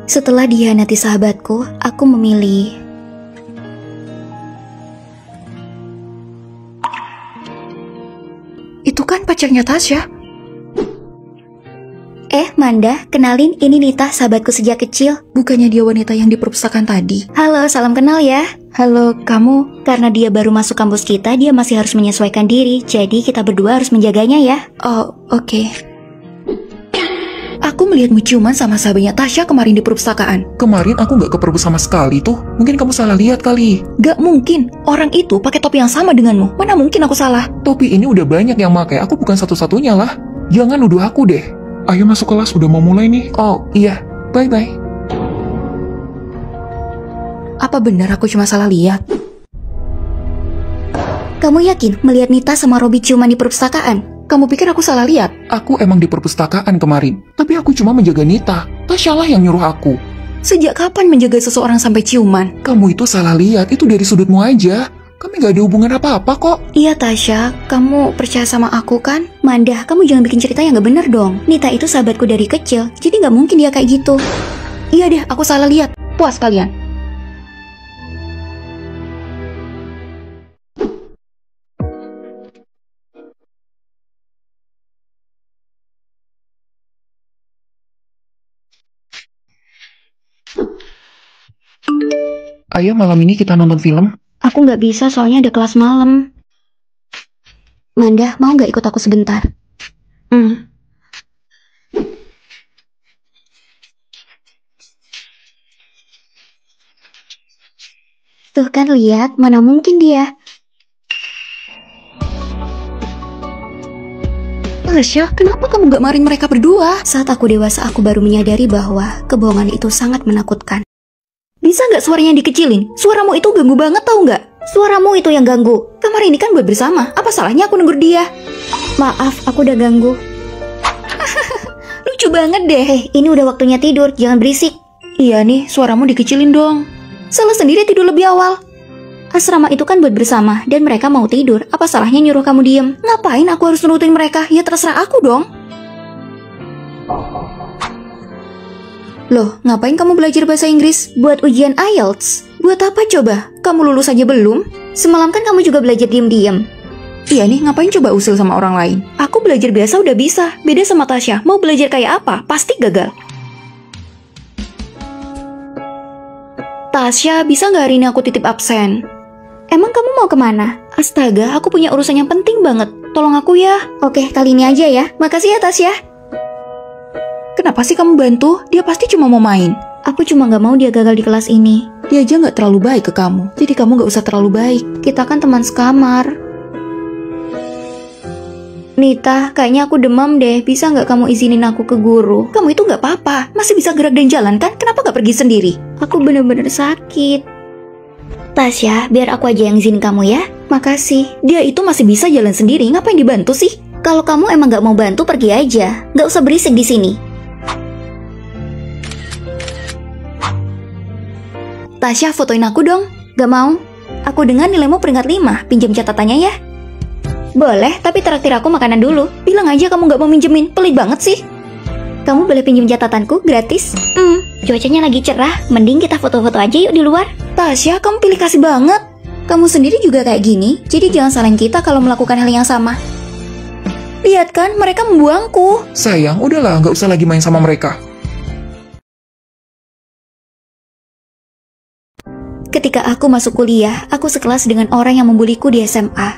Setelah dihianati sahabatku, aku memilih. Itu kan pacarnya Tasya. Manda, kenalin, ini Nita, sahabatku sejak kecil. Bukannya dia wanita yang di perpustakaan tadi? Halo, salam kenal ya. Halo, kamu? Karena dia baru masuk kampus kita, dia masih harus menyesuaikan diri. Jadi kita berdua harus menjaganya ya. Oh, oke. Aku melihatmu ciuman sama sahabatnya Tasya kemarin di perpustakaan. Kemarin aku nggak ke perpus sama sekali tuh. Mungkin kamu salah lihat kali. Gak mungkin, orang itu pakai topi yang sama denganmu. Mana mungkin aku salah? Topi ini udah banyak yang pakai. Aku bukan satu-satunya lah. Jangan nuduh aku deh. Ayo masuk kelas, udah mau mulai nih. Oh iya, bye-bye. Apa benar aku cuma salah lihat? Kamu yakin melihat Nita sama Robi ciuman di perpustakaan? Kamu pikir aku salah lihat? Aku emang di perpustakaan kemarin, tapi aku cuma menjaga Nita. Tasya lah yang nyuruh aku. Sejak kapan menjaga seseorang sampai ciuman? Kamu itu salah lihat, itu dari sudutmu aja. Kami gak ada hubungan apa-apa kok. Iya Tasya, kamu percaya sama aku kan? Manda, kamu jangan bikin cerita yang gak bener dong. Nita itu sahabatku dari kecil, jadi gak mungkin dia kayak gitu. Iya deh, aku salah lihat. Puas kalian. Ayo malam ini kita nonton film. Aku gak bisa soalnya ada kelas malam. Manda, mau gak ikut aku sebentar? Tuh kan lihat, mana mungkin dia. Tasya, kenapa kamu gak marahin mereka berdua? Saat aku dewasa, aku baru menyadari bahwa kebohongan itu sangat menakutkan. Bisa nggak suaranya dikecilin? Suaramu itu ganggu banget tau nggak? Suaramu itu yang ganggu. Kemarin ini kan buat bersama. Apa salahnya aku negur dia? Maaf, aku udah ganggu. Lucu banget deh. Ini udah waktunya tidur, jangan berisik. Iya nih, suaramu dikecilin dong. Salah sendiri tidur lebih awal. Asrama itu kan buat bersama, dan mereka mau tidur. Apa salahnya nyuruh kamu diem? Ngapain aku harus nurutin mereka? Ya terserah aku dong. Loh, ngapain kamu belajar bahasa Inggris? Buat ujian IELTS. Buat apa coba? Kamu lulus aja belum? Semalam kan kamu juga belajar diem-diem. Iya nih, ngapain coba usil sama orang lain? Aku belajar biasa udah bisa. Beda sama Tasya, mau belajar kayak apa? Pasti gagal. Tasya, bisa nggak hari ini aku titip absen? Emang kamu mau kemana? Astaga, aku punya urusan yang penting banget. Tolong aku ya. Oke, kali ini aja ya. Makasih ya Tasya. Kenapa sih kamu bantu? Dia pasti cuma mau main. Aku cuma gak mau dia gagal di kelas ini. Dia aja gak terlalu baik ke kamu. Jadi kamu gak usah terlalu baik. Kita kan teman sekamar. Nita, kayaknya aku demam deh. Bisa gak kamu izinin aku ke guru? Kamu itu gak apa-apa. Masih bisa gerak dan jalan kan? Kenapa gak pergi sendiri? Aku bener-bener sakit. Tasya, biar aku aja yang izinin kamu ya. Makasih. Dia itu masih bisa jalan sendiri. Ngapain dibantu sih? Kalau kamu emang gak mau bantu, pergi aja. Gak usah berisik di sini. Tasya, fotoin aku dong. Gak mau. Aku dengar nilaimu peringkat 5. Pinjam catatannya ya. Boleh, tapi traktir aku makanan dulu. Bilang aja kamu gak mau minjemin. Pelit banget sih. Kamu boleh pinjam catatanku gratis. Cuacanya lagi cerah. Mending kita foto-foto aja yuk di luar. Tasya, kamu pilih kasih banget. Kamu sendiri juga kayak gini. Jadi jangan salahin kita kalau melakukan hal yang sama. Lihat kan, mereka membuangku. Sayang, udahlah, nggak usah lagi main sama mereka. Ketika aku masuk kuliah, aku sekelas dengan orang yang membuliku di SMA.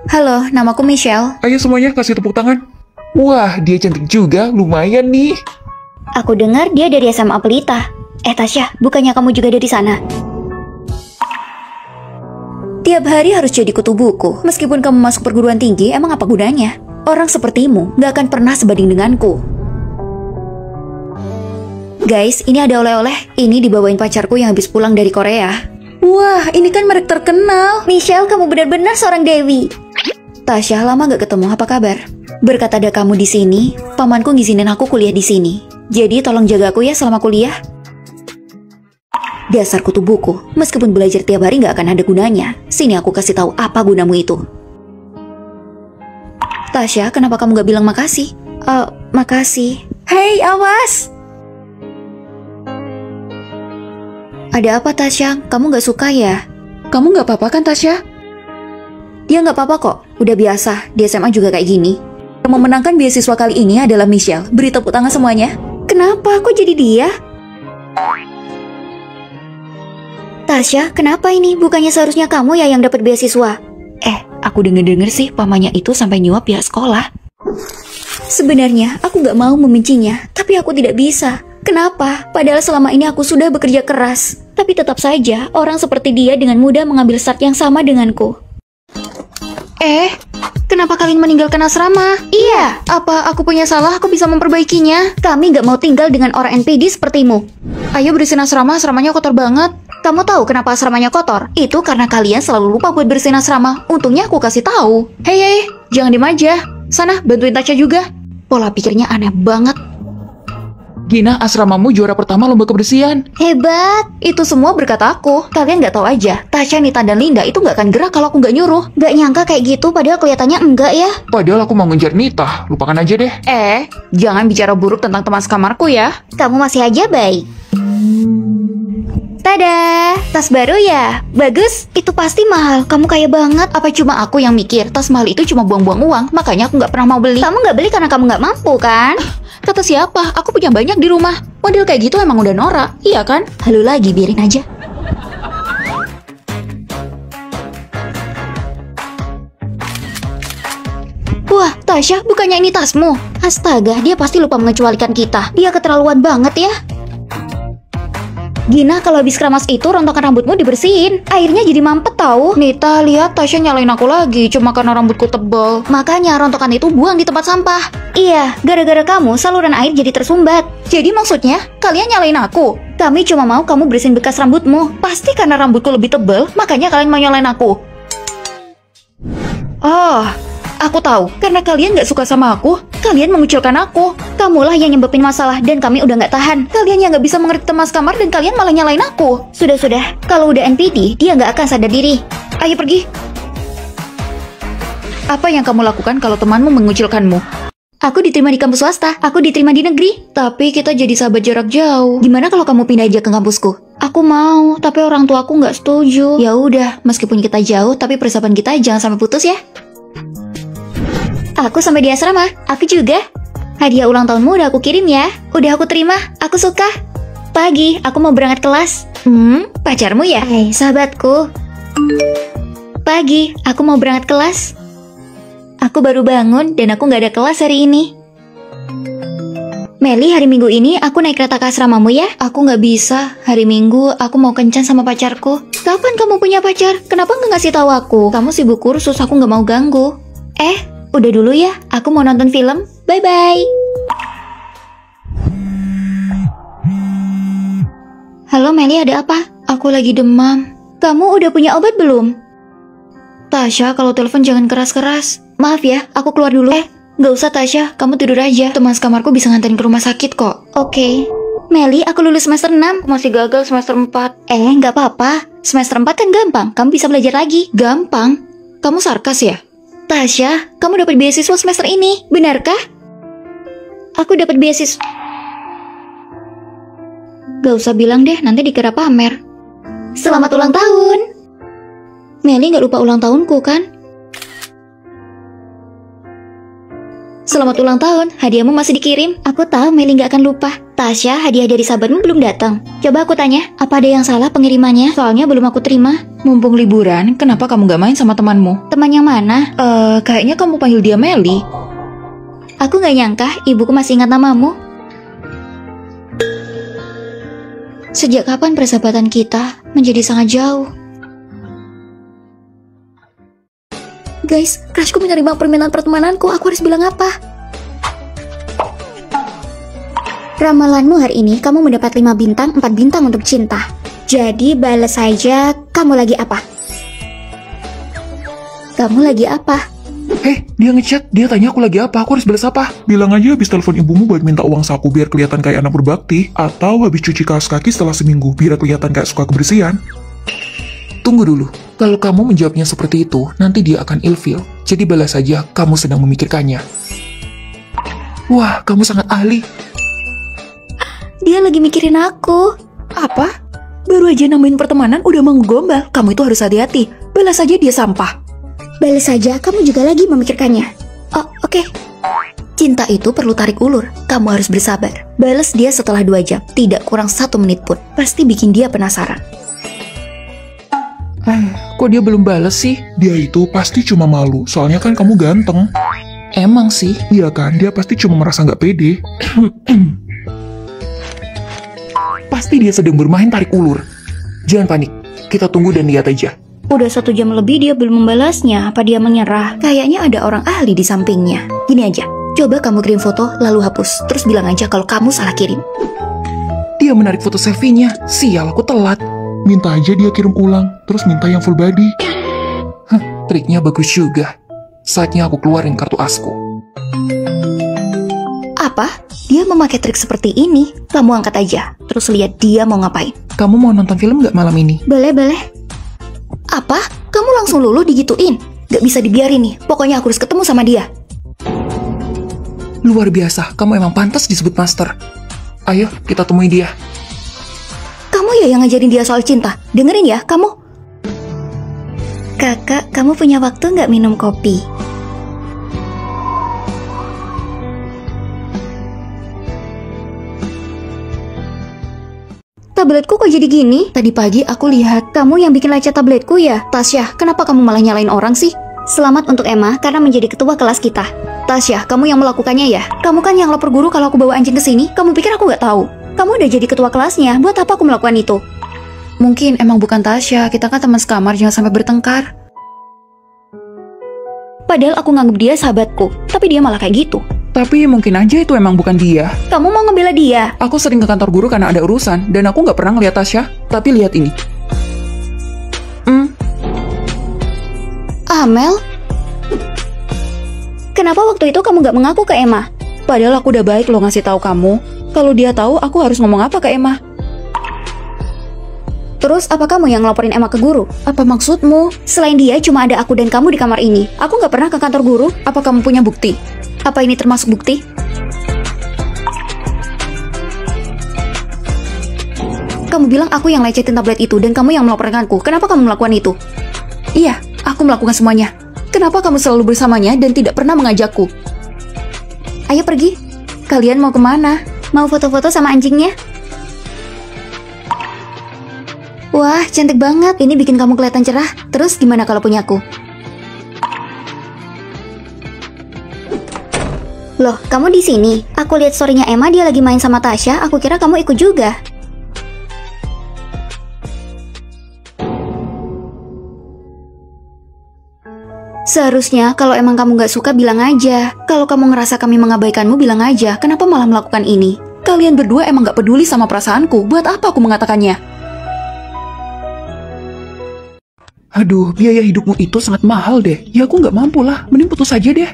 Halo, namaku Michelle. Ayo semuanya kasih tepuk tangan. Wah, dia cantik juga, lumayan nih. Aku dengar dia dari SMA Pelita. Tasya, bukannya kamu juga dari sana? Tiap hari harus jadi kutu buku. Meskipun kamu masuk perguruan tinggi, emang apa gunanya? Orang sepertimu gak akan pernah sebanding denganku. Guys, ini ada oleh-oleh. Ini dibawain pacarku yang habis pulang dari Korea. Wah, ini kan merek terkenal. Michelle, kamu benar-benar seorang dewi. Tasya, lama gak ketemu, apa kabar? Berkat ada kamu di sini, pamanku ngizinin aku kuliah di sini. Jadi tolong jaga aku ya selama kuliah. Dasar kutu buku, meskipun belajar tiap hari gak akan ada gunanya. Sini aku kasih tahu apa gunamu itu. Tasya, kenapa kamu gak bilang makasih? Makasih. Hei, awas! Ada apa Tasya? Kamu gak suka ya? Kamu gak apa-apa kan Tasya? Dia gak apa-apa kok. Udah biasa, di SMA juga kayak gini. Yang memenangkan beasiswa kali ini adalah Michelle. Beri tepuk tangan semuanya. Kenapa? Kok jadi dia? Tasya, kenapa ini? Bukannya seharusnya kamu ya yang dapat beasiswa? Aku denger-denger sih pamannya itu sampai nyuap pihak sekolah. Sebenarnya aku gak mau membencinya, tapi aku tidak bisa. Kenapa? Padahal selama ini aku sudah bekerja keras. Tapi tetap saja, orang seperti dia dengan mudah mengambil start yang sama denganku. Kenapa kalian meninggalkan asrama? Iya, Apa aku punya salah? Aku bisa memperbaikinya. kami gak mau tinggal dengan orang NPD sepertimu. Ayo bersihin asramanya kotor banget. Kamu tahu kenapa asramanya kotor? Itu karena kalian selalu lupa buat bersihin asrama. Untungnya aku kasih tahu. Hei, jangan diem aja. Sana, bantuin Tasya juga. Pola pikirnya aneh banget. Gina, asramamu juara pertama lomba kebersihan. Hebat! Itu semua berkat aku. Kalian nggak tahu aja, Tasya, Nita, dan Linda itu nggak akan gerak kalau aku nggak nyuruh. Gak nyangka kayak gitu, padahal kelihatannya enggak ya. Padahal aku mau ngejar Nita. Lupakan aja deh. Jangan bicara buruk tentang teman sekamarku ya. Kamu masih aja baik. Tada! Tas baru ya? Bagus? Itu pasti mahal. Kamu kaya banget. Apa cuma aku yang mikir tas mahal itu cuma buang-buang uang, makanya aku nggak pernah mau beli. Kamu gak beli karena kamu gak mampu kan? Kata siapa? Aku punya banyak di rumah. Model kayak gitu emang udah norak, iya kan? Halu lagi, biarin aja. Wah, Tasya, bukannya ini tasmu? Astaga, dia pasti lupa mengecualikan kita. Dia keterlaluan banget ya. Gina, kalau habis keramas itu rontokan rambutmu dibersihin. Airnya jadi mampet tahu. Nita, lihat Tasya nyalain aku lagi cuma karena rambutku tebal. Makanya rontokan itu buang di tempat sampah. Iya, gara-gara kamu saluran air jadi tersumbat. Jadi maksudnya kalian nyalain aku? Kami cuma mau kamu bersihin bekas rambutmu. Pasti karena rambutku lebih tebal, makanya kalian mau nyalain aku. Oh, aku tahu. Karena kalian gak suka sama aku, kalian mengucilkan aku. Kamulah yang nyebabin masalah dan kami udah gak tahan. Kalian yang gak bisa mengerti teman kamar dan kalian malah nyalain aku. Sudah, kalau udah NPD, dia gak akan sadar diri. Ayo pergi. Apa yang kamu lakukan kalau temanmu mengucilkanmu? Aku diterima di kampus swasta, aku diterima di negeri. Tapi kita jadi sahabat jarak jauh. Gimana kalau kamu pindah aja ke kampusku? Aku mau, tapi orang tua aku nggak setuju. Ya udah, meskipun kita jauh, tapi persahabatan kita jangan sampai putus ya. Aku sampai di asrama, aku juga. Hadiah ulang tahunmu udah aku kirim ya. Udah aku terima, aku suka. Pagi, aku mau berangkat kelas. Pacarmu ya? Hai, sahabatku. Pagi, aku mau berangkat kelas. Aku baru bangun dan aku nggak ada kelas hari ini. Meli, hari Minggu ini aku naik kereta ke asramamu ya? Aku nggak bisa. Hari Minggu aku mau kencan sama pacarku. Kapan kamu punya pacar? Kenapa nggak ngasih tahu aku? Kamu sibuk kursus, aku nggak mau ganggu. Udah dulu ya, aku mau nonton film. Bye-bye. Halo Meli, ada apa? Aku lagi demam. Kamu udah punya obat belum? Tasya, kalau telepon jangan keras-keras. Maaf ya, aku keluar dulu. Gak usah Tasya, kamu tidur aja. Teman sekamarku bisa nganterin ke rumah sakit kok. Oke. Meli, aku lulus semester 6. Masih gagal semester 4. Nggak apa-apa. Semester 4 kan gampang, kamu bisa belajar lagi. Gampang? Kamu sarkas ya? Tasya, kamu dapat beasiswa semester ini, benarkah? Aku dapat beasiswa. Gak usah bilang deh, nanti dikira pamer. Selamat ulang tahun. Meli gak lupa ulang tahunku kan? Selamat ulang tahun, hadiahmu masih dikirim. Aku tahu Meli gak akan lupa. Tasya, hadiah dari sahabatmu belum datang. Coba aku tanya, apa ada yang salah pengirimannya? Soalnya belum aku terima. Mumpung liburan, kenapa kamu gak main sama temanmu? Teman yang mana? Kayaknya kamu panggil dia Meli. Aku gak nyangka ibuku masih ingat namamu. Sejak kapan persahabatan kita menjadi sangat jauh? Guys, crushku menerima permintaan pertemananku. Aku harus bilang apa? Ramalanmu hari ini kamu mendapat 5 bintang, 4 bintang untuk cinta. Jadi balas saja, kamu lagi apa? Kamu lagi apa? Dia ngechat, dia tanya aku lagi apa, aku harus balas apa? Bilang aja habis telepon ibumu buat minta uang saku biar kelihatan kayak anak berbakti. Atau habis cuci kaos kaki setelah seminggu biar kelihatan kayak suka kebersihan. Tunggu dulu, kalau kamu menjawabnya seperti itu, nanti dia akan ilfil. Jadi balas saja, kamu sedang memikirkannya. Wah, kamu sangat ahli. Dia lagi mikirin aku. Apa? Baru aja nambahin pertemanan udah mau ngegombal. Kamu itu harus hati-hati. Balas aja dia sampah. Balas saja, kamu juga lagi memikirkannya. Oh, oke. Cinta itu perlu tarik ulur. Kamu harus bersabar. Balas dia setelah 2 jam. Tidak kurang 1 menit pun. Pasti bikin dia penasaran. Kok dia belum balas sih? Dia itu pasti cuma malu, soalnya kan kamu ganteng. Emang sih. Iya kan, dia pasti cuma merasa nggak pede. Pasti dia sedang bermain tarik ulur. Jangan panik, kita tunggu dan lihat aja. Udah 1 jam lebih dia belum membalasnya. Apa dia menyerah? Kayaknya ada orang ahli di sampingnya. Gini aja, coba kamu kirim foto lalu hapus. Terus bilang aja kalau kamu salah kirim. Dia menarik foto selfie-nya. Sial, aku telat. Minta aja dia kirim ulang, terus minta yang full body. Triknya bagus juga. Saatnya aku keluarin kartu asku. Apa? Dia memakai trik seperti ini. Kamu angkat aja, terus lihat dia mau ngapain. Kamu mau nonton film nggak malam ini? Boleh. Apa? Kamu langsung luluh digituin? Gak bisa dibiarin nih, pokoknya aku harus ketemu sama dia. Luar biasa, kamu emang pantas disebut master. Ayo, kita temui dia. Kamu ya yang ngajarin dia soal cinta. Dengerin ya, kamu. Kakak, kamu punya waktu nggak minum kopi? Tabletku kok jadi gini? Tadi pagi aku lihat. Kamu yang bikin lecet tabletku ya? Tasya, kenapa kamu malah nyalain orang sih? Selamat untuk Emma karena menjadi ketua kelas kita. Tasya, kamu yang melakukannya ya? Kamu kan yang lapor guru kalau aku bawa anjing ke sini. Kamu pikir aku nggak tahu? Kamu udah jadi ketua kelasnya, buat apa aku melakukan itu? Mungkin emang bukan Tasya, kita kan teman sekamar, jangan sampai bertengkar. Padahal aku nganggep dia sahabatku, tapi dia malah kayak gitu. Tapi mungkin aja itu emang bukan dia. Kamu mau ngebela dia? Aku sering ke kantor guru karena ada urusan, dan aku nggak pernah ngeliat Tasya. Tapi lihat ini. Amel? Kenapa waktu itu kamu nggak mengaku ke Emma? Padahal aku udah baik loh ngasih tahu kamu. Kalau dia tahu, aku harus ngomong apa ke Emma? Terus apa kamu yang ngelaporin Emma ke guru? Apa maksudmu? Selain dia, cuma ada aku dan kamu di kamar ini. Aku nggak pernah ke kantor guru. Apa kamu punya bukti? Apa ini termasuk bukti? Kamu bilang aku yang lecetin tablet itu dan kamu yang melaporkanku. Kenapa kamu melakukan itu? Iya, aku melakukan semuanya. Kenapa kamu selalu bersamanya dan tidak pernah mengajakku? Ayo pergi. Kalian mau kemana? Mau foto-foto sama anjingnya? Wah, cantik banget. Ini bikin kamu kelihatan cerah. Terus gimana kalau punyaku? Loh, kamu di sini? Aku lihat story-nya Emma, dia lagi main sama Tasya. Aku kira kamu ikut juga. Seharusnya kalau emang kamu gak suka bilang aja. Kalau kamu ngerasa kami mengabaikanmu bilang aja. Kenapa malah melakukan ini? Kalian berdua emang gak peduli sama perasaanku. Buat apa aku mengatakannya? Aduh, biaya hidupmu itu sangat mahal deh. Ya aku nggak mampu lah, mending putus aja deh.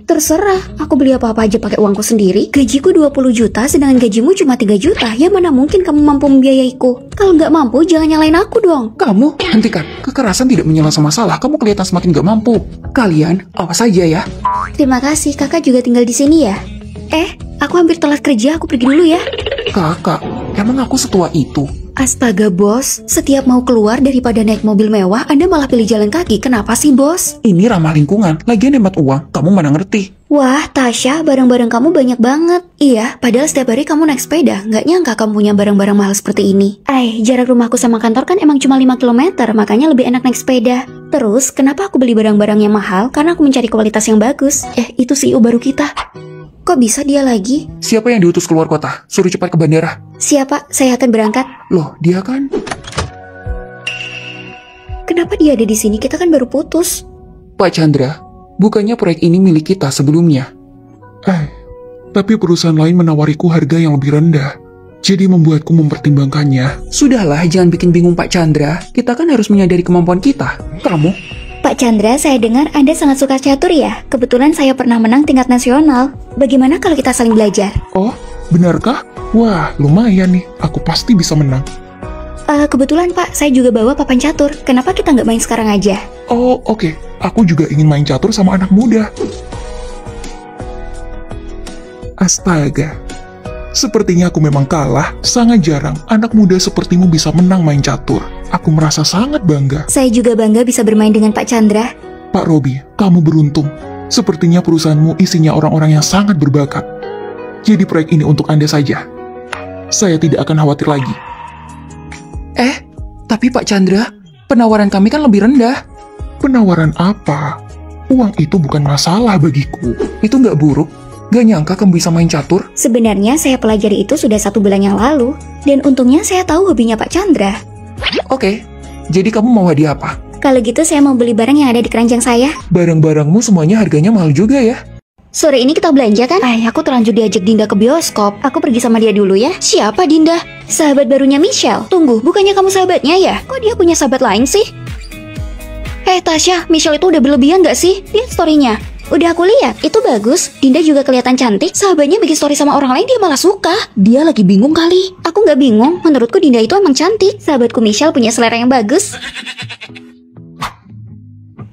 Terserah, aku beli apa-apa aja pakai uangku sendiri. Gajiku 20 juta, sedangkan gajimu cuma 3 juta. Ya mana mungkin kamu mampu membiayaiku? Kalau nggak mampu, jangan nyalain aku dong. Kamu, hentikan. Kekerasan tidak menyelesaikan masalah. Kamu kelihatan semakin nggak mampu. Kalian, awas aja ya. Terima kasih, kakak juga tinggal di sini ya? Aku hampir telat kerja, aku pergi dulu ya. Kakak, emang aku setua itu? Astaga bos, setiap mau keluar daripada naik mobil mewah, Anda malah pilih jalan kaki. Kenapa sih bos? Ini ramah lingkungan, lagian hemat uang. Kamu mana ngerti? Wah, Tasya, barang-barang kamu banyak banget. Iya, padahal setiap hari kamu naik sepeda. Nggak nyangka kamu punya barang-barang mahal seperti ini. Jarak rumahku sama kantor kan emang cuma 5 km, makanya lebih enak naik sepeda. Terus, kenapa aku beli barang-barang yang mahal? Karena aku mencari kualitas yang bagus. Itu CEO baru kita. Kok bisa dia lagi? Siapa yang diutus keluar kota? Suruh cepat ke bandara. Siapa? Saya akan berangkat. Loh, dia kan? Kenapa dia ada di sini? Kita kan baru putus. Pak Chandra, bukannya proyek ini milik kita sebelumnya? Tapi perusahaan lain menawariku harga yang lebih rendah. Jadi membuatku mempertimbangkannya. Sudahlah, jangan bikin bingung Pak Chandra. Kita kan harus menyadari kemampuan kita. Kamu? Pak Chandra, saya dengar Anda sangat suka catur ya? Kebetulan saya pernah menang tingkat nasional. Bagaimana kalau kita saling belajar? Oh, benarkah? Wah, lumayan nih. Aku pasti bisa menang. Kebetulan Pak, saya juga bawa papan catur. Kenapa kita nggak main sekarang aja? Oh, oke. Aku juga ingin main catur sama anak muda. Astaga. Sepertinya aku memang kalah. Sangat jarang anak muda sepertimu bisa menang main catur. Aku merasa sangat bangga. Saya juga bangga bisa bermain dengan Pak Chandra. Pak Robi, kamu beruntung. Sepertinya perusahaanmu isinya orang-orang yang sangat berbakat. Jadi proyek ini untuk Anda saja. Saya tidak akan khawatir lagi. Tapi Pak Chandra, penawaran kami kan lebih rendah. Penawaran apa? Uang itu bukan masalah bagiku. Itu nggak buruk. Gak nyangka kamu bisa main catur. Sebenarnya saya pelajari itu sudah 1 bulan yang lalu. Dan untungnya saya tahu hobinya Pak Chandra. Oke, jadi kamu mau hadiah apa? Kalau gitu saya mau beli barang yang ada di keranjang saya. Barang-barangmu semuanya harganya mahal juga ya. Sore ini kita belanja kan? Aku terlanjur diajak Dinda ke bioskop. Aku pergi sama dia dulu ya. Siapa Dinda? Sahabat barunya Michelle. Tunggu, bukannya kamu sahabatnya ya? Kok dia punya sahabat lain sih? Tasya, Michelle itu udah berlebihan gak sih? Lihat story-nya. Udah aku lihat, itu bagus. Dinda juga kelihatan cantik. Sahabatnya bikin story sama orang lain dia malah suka. Dia lagi bingung kali. Aku nggak bingung. Menurutku Dinda itu emang cantik. Sahabatku Michelle punya selera yang bagus.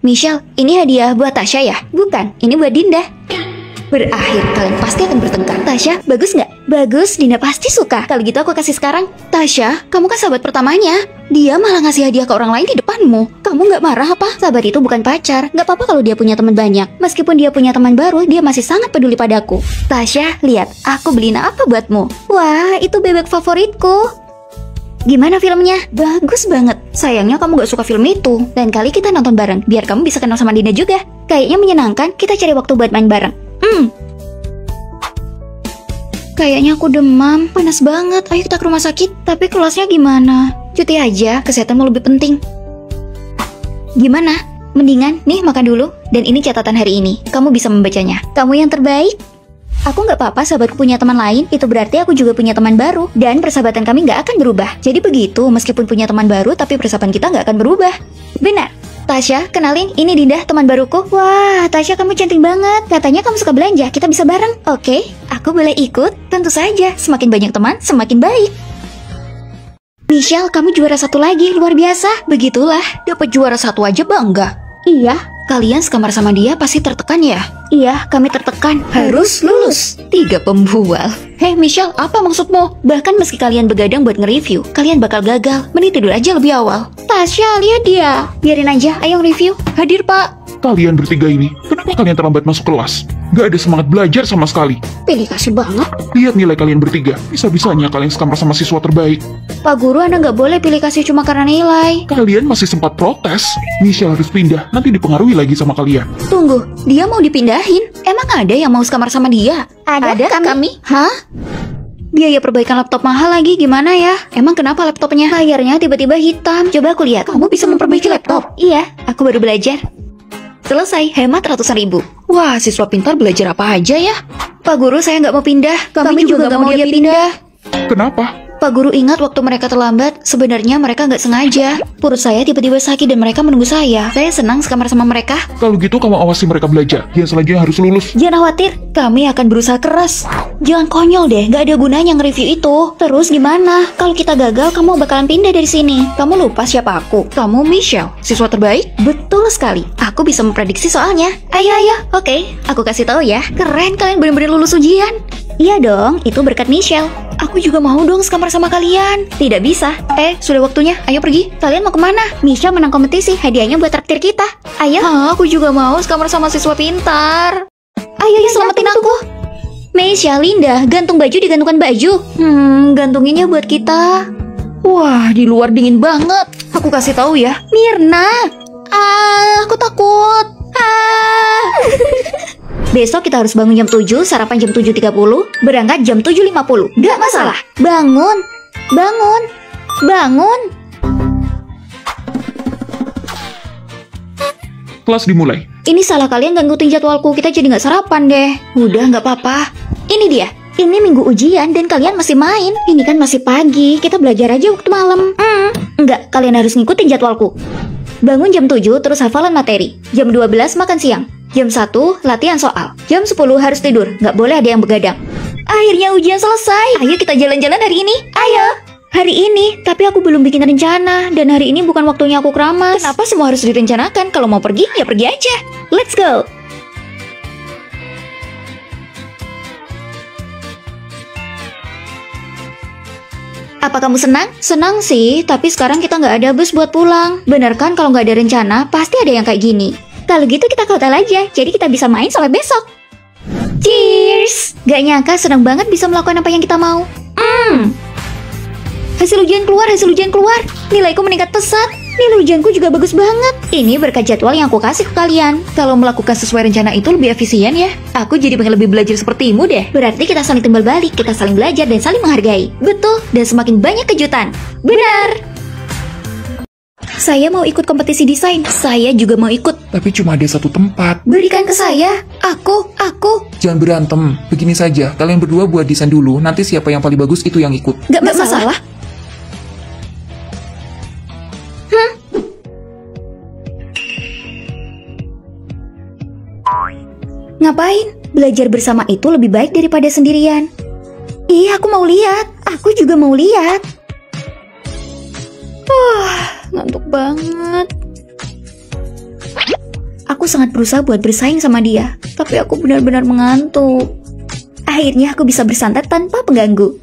Michelle, ini hadiah buat Tasya ya? Bukan, ini buat Dinda. Berakhir, kalian pasti akan bertengkar. Tasya, bagus nggak? Bagus, Dinda pasti suka. Kalau gitu aku kasih sekarang. Tasya, kamu kan sahabat pertamanya. Dia malah ngasih hadiah ke orang lain di depanmu. Kamu nggak marah apa? Sahabat itu bukan pacar. Nggak apa-apa kalau dia punya teman banyak. Meskipun dia punya teman baru, dia masih sangat peduli padaku. Tasya, lihat, aku beliin apa buatmu. Wah, itu bebek favoritku. Gimana filmnya? Bagus banget. Sayangnya kamu gak suka film itu. Lain kali kita nonton bareng, biar kamu bisa kenal sama Dinda juga. Kayaknya menyenangkan, kita cari waktu buat main bareng. Kayaknya aku demam, panas banget. Ayo kita ke rumah sakit. Tapi kelasnya gimana? Cuti aja, kesehatanmu lebih penting. Gimana? Mendingan, nih makan dulu. Dan ini catatan hari ini, kamu bisa membacanya. Kamu yang terbaik. Aku nggak apa-apa sahabatku punya teman lain, itu berarti aku juga punya teman baru. Dan persahabatan kami nggak akan berubah. Jadi begitu, meskipun punya teman baru, tapi persahabatan kita nggak akan berubah. Benar. Tasya, kenalin, ini Dinda, teman baruku. Wah, Tasya kamu cantik banget. Katanya kamu suka belanja, kita bisa bareng. Oke, aku boleh ikut? Tentu saja, semakin banyak teman, semakin baik. Michelle, kamu juara 1 lagi, luar biasa. Begitulah, dapat juara 1 aja bangga. Iya. Kalian sekamar sama dia pasti tertekan ya? Iya, kami tertekan. Harus lulus. 3 pembual. Hei Michelle, apa maksudmu? Bahkan meski kalian begadang buat nge-review, kalian bakal gagal. Mending tidur aja lebih awal. Tasya, lihat dia. Biarin aja, ayo nge-review. Hadir pak. Kalian bertiga ini, kenapa kalian terlambat masuk kelas? Gak ada semangat belajar sama sekali. Pilih kasih banget. Lihat nilai kalian bertiga, bisa-bisanya kalian sekamar sama siswa terbaik. Pak guru, Anda nggak boleh pilih kasih cuma karena nilai. Kalian masih sempat protes. Michelle harus pindah, nanti dipengaruhi lagi sama kalian. Tunggu, dia mau dipindahin? Emang ada yang mau sekamar sama dia? Ada kami. Hah? Biaya perbaikan laptop mahal lagi, gimana ya? Emang kenapa laptopnya? Layarnya tiba-tiba hitam. Coba aku lihat. Kamu bisa memperbaiki laptop? Iya, aku baru belajar. Selesai, hemat ratusan ribu. Wah, siswa pintar belajar apa aja ya? Pak guru, saya nggak mau pindah. Kami juga nggak mau dia pindah. Kenapa? Pak guru ingat waktu mereka terlambat, sebenarnya mereka nggak sengaja. Perut saya tiba-tiba sakit dan mereka menunggu saya. Saya senang sekamar sama mereka. Kalau gitu kamu awasi mereka belajar. Yang selanjutnya harus lulus. Jangan khawatir, kami akan berusaha keras. Jangan konyol deh, nggak ada gunanya nge-review itu. Terus gimana? Kalau kita gagal, kamu bakalan pindah dari sini. Kamu lupa siapa aku? Kamu Michelle, siswa terbaik? Betul sekali. Aku bisa memprediksi soalnya. Ayo. Oke, aku kasih tahu ya. Keren, kalian benar-benar lulus ujian. Iya dong, itu berkat Michelle. Aku juga mau dong sekamar sama kalian. Tidak bisa. Sudah waktunya. Ayo pergi. Kalian mau kemana? Michelle menang kompetisi. Hadiahnya buat traktir kita. Ayo. Aku juga mau sekamar sama siswa pintar. Ayo, selamatin aku. Michelle, Linda, gantung baju di gantungan baju. Gantunginnya buat kita. Wah, di luar dingin banget. Aku kasih tahu ya. Mirna. Aku takut. Besok kita harus bangun jam 7, sarapan jam 7.30, berangkat jam 7.50. Gak masalah. Bangun. Kelas dimulai. Ini salah kalian gak ngikutin jadwalku, kita jadi gak sarapan deh. Udah gak apa-apa. Ini dia. Ini minggu ujian dan kalian masih main. Ini kan masih pagi, kita belajar aja waktu malam. Enggak, kalian harus ngikutin jadwalku. Bangun jam 7 terus hafalan materi. Jam 12 makan siang. Jam 1 latihan soal. Jam 10 harus tidur, nggak boleh ada yang begadang. Akhirnya ujian selesai. Ayo kita jalan-jalan hari ini. Ayo. Hari ini, tapi aku belum bikin rencana. Dan hari ini bukan waktunya aku keramas. Kenapa semua harus direncanakan? Kalau mau pergi, ya pergi aja. Let's go. Apa kamu senang? Senang sih, tapi sekarang kita nggak ada bus buat pulang. Bener kan kalau nggak ada rencana, pasti ada yang kayak gini. Kalau gitu kita ke hotel aja, jadi kita bisa main sampai besok. Cheers! Gak nyangka senang banget bisa melakukan apa yang kita mau. Hasil ujian keluar, Nilaiku meningkat pesat. Nilai ujianku juga bagus banget. Ini berkat jadwal yang aku kasih ke kalian. Kalau melakukan sesuai rencana itu lebih efisien ya. Aku jadi pengen lebih belajar sepertimu deh. Berarti kita saling timbal balik, kita saling belajar dan saling menghargai. Betul, dan semakin banyak kejutan. Benar! Saya mau ikut kompetisi desain. Saya juga mau ikut. Tapi cuma ada satu tempat. Berikan ke saya. Aku. Jangan berantem. Begini saja, kalian berdua buat desain dulu. Nanti siapa yang paling bagus itu yang ikut. Gak masalah. Ngapain? Belajar bersama itu lebih baik daripada sendirian. Iya, aku mau lihat. Aku juga mau lihat. Ngantuk banget. Aku sangat berusaha buat bersaing sama dia, tapi aku benar-benar mengantuk. Akhirnya aku bisa bersantai tanpa pengganggu.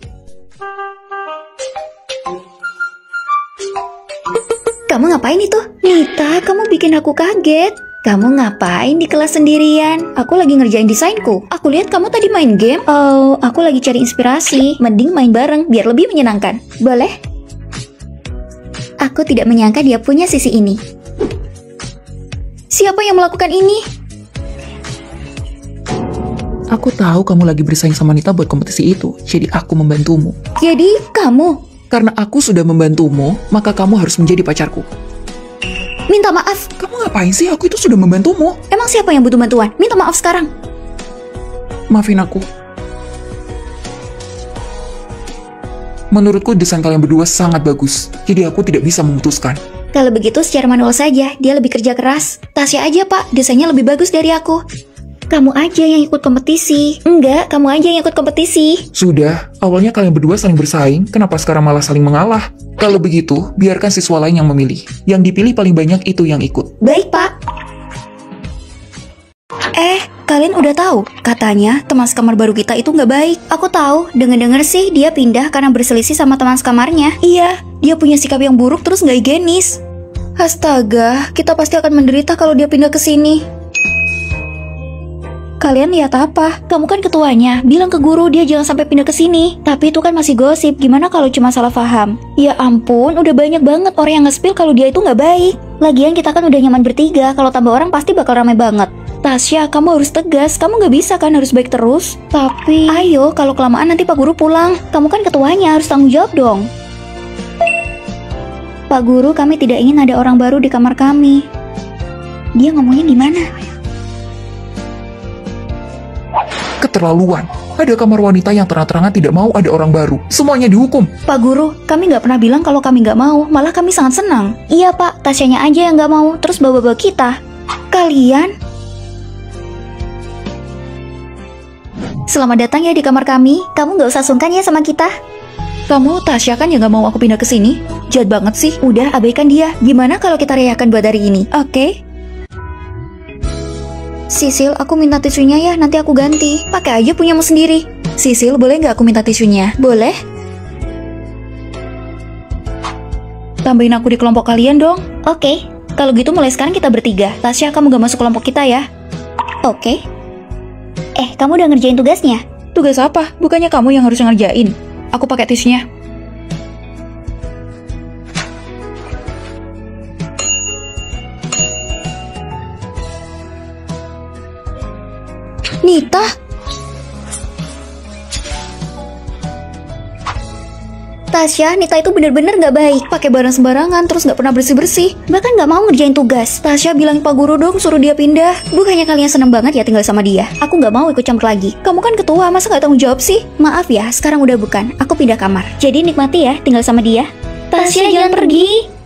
Kamu ngapain itu? Nita, kamu bikin aku kaget. Kamu ngapain di kelas sendirian? Aku lagi ngerjain desainku. Aku lihat kamu tadi main game. Oh, aku lagi cari inspirasi. Mending main bareng biar lebih menyenangkan. Boleh? Aku tidak menyangka dia punya sisi ini. Siapa yang melakukan ini? Aku tahu kamu lagi bersaing sama Nita buat kompetisi itu, jadi aku membantumu. Jadi, kamu? Karena aku sudah membantumu, maka kamu harus menjadi pacarku. Minta maaf. Kamu ngapain sih? Aku itu sudah membantumu. Emang siapa yang butuh bantuan? Minta maaf sekarang. Maafin aku. Menurutku desain kalian berdua sangat bagus, jadi aku tidak bisa memutuskan. Kalau begitu secara manual saja, dia lebih kerja keras. Tasya aja pak, desainnya lebih bagus dari aku. Kamu aja yang ikut kompetisi. Enggak, kamu aja yang ikut kompetisi. Sudah, awalnya kalian berdua saling bersaing, kenapa sekarang malah saling mengalah? Kalau begitu, biarkan siswa lain yang memilih. Yang dipilih paling banyak itu yang ikut. Baik pak. Kalian udah tahu? Katanya teman sekamar baru kita itu nggak baik. Aku tahu, denger-denger sih dia pindah karena berselisih sama teman sekamarnya. Iya, dia punya sikap yang buruk terus nggak higienis. Astaga, kita pasti akan menderita kalau dia pindah ke sini. Kalian lihat apa? Kamu kan ketuanya, bilang ke guru dia jangan sampai pindah ke sini. Tapi itu kan masih gosip, gimana kalau cuma salah paham? Ya ampun, udah banyak banget orang yang nge-spill kalau dia itu nggak baik. Lagian kita kan udah nyaman bertiga, kalau tambah orang pasti bakal ramai banget. Tasya, kamu harus tegas, kamu nggak bisa kan harus baik terus. Tapi, ayo, kalau kelamaan nanti Pak Guru pulang. Kamu kan ketuanya, harus tanggung jawab dong. Pak Guru, kami tidak ingin ada orang baru di kamar kami. Dia ngomongnya gimana? Keterlaluan. Ada kamar wanita yang terang-terangan tidak mau ada orang baru. Semuanya dihukum. Pak Guru, kami nggak pernah bilang kalau kami nggak mau. Malah kami sangat senang. Iya Pak, Tasyanya aja yang nggak mau. Terus bawa-bawa kita. Kalian? Selamat datang ya di kamar kami. Kamu nggak usah sungkan ya sama kita. Kamu Tasya kan yang nggak mau aku pindah ke sini? Jahat banget sih. Udah, abaikan dia. Gimana kalau kita rayakan buat hari ini? Oke? Sisil, aku minta tisunya ya, nanti aku ganti. Pakai aja punyamu sendiri. Sisil, boleh nggak aku minta tisunya? Boleh. Tambahin aku di kelompok kalian dong. Oke. Kalau gitu mulai sekarang kita bertiga. Tasya, kamu gak masuk kelompok kita ya? Oke. Kamu udah ngerjain tugasnya? Tugas apa? Bukannya kamu yang harus ngerjain. Aku pakai tisunya. Nita? Tasya, Nita itu bener-bener gak baik. Pakai barang sembarangan, terus gak pernah bersih-bersih. Bahkan gak mau ngerjain tugas. Tasya bilang Pak Guru dong suruh dia pindah. Bukannya kalian seneng banget ya tinggal sama dia? Aku gak mau ikut campur lagi. Kamu kan ketua, masa gak tanggung jawab sih? Maaf ya, sekarang udah bukan. Aku pindah kamar. Jadi nikmati ya tinggal sama dia. Tasya jangan pergi.